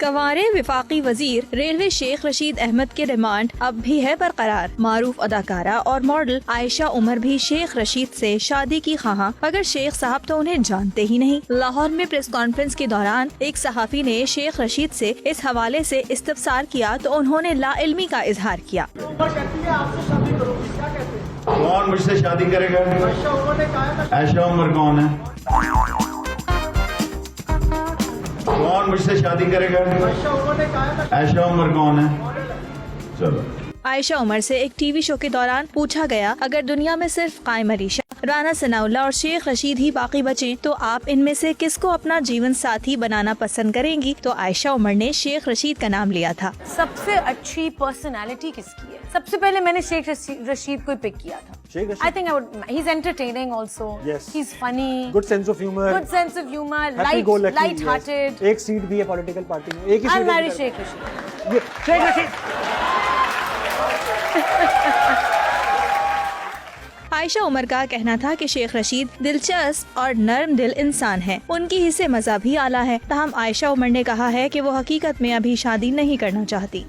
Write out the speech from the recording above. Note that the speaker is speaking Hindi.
कवारे विफाकी वजीर रेलवे शेख रशीद अहमद के रिमांड अब भी है बरकरार। मारूफ अदाकारा और मॉडल आयशा उमर भी शेख रशीद से शादी की ख्वाह, मगर शेख साहब तो उन्हें जानते ही नहीं। लाहौर में प्रेस कॉन्फ्रेंस के दौरान एक सहाफी ने शेख रशीद से इस हवाले से इस्तफसार किया तो उन्होंने लाइल्मी का इजहार किया। कौन मुझसे शादी करेगा? आयशा उमर कौन है? कौन मुझसे शादी करेगा? आयशा उमर कौन है? चलो। आयशा उमर से एक टीवी शो के दौरान पूछा गया, अगर दुनिया में सिर्फ कायम अलीशा, राना सनाउल्लाह और शेख रशीद ही बाकी बचे तो आप इनमें से किसको अपना जीवन साथी बनाना पसंद करेंगी? तो आयशा उमर ने शेख रशीद का नाम लिया था। सबसे अच्छी पर्सनालिटी किसकी है? सबसे पहले मैंने शेख रशीद को पिक किया था। I think I would. He's entertaining also. Yes. He's funny. Good sense of humor. Good sense of humor. Happy-go-lucky, Light-hearted. yes. एक सीट भी है पॉलिटिकल पार्टी में। एक ही I'll seat marry Sheikh Rashid. Sheikh Rashid. Ayesha Umar का कहना था कि शेख रशीद दिलचस्प और नर्म दिल इंसान हैं। उनकी हिस्से मज़ा भी आला है। ताहम आयशा उमर ने कहा है कि वो हकीकत में अभी शादी नहीं करना चाहती।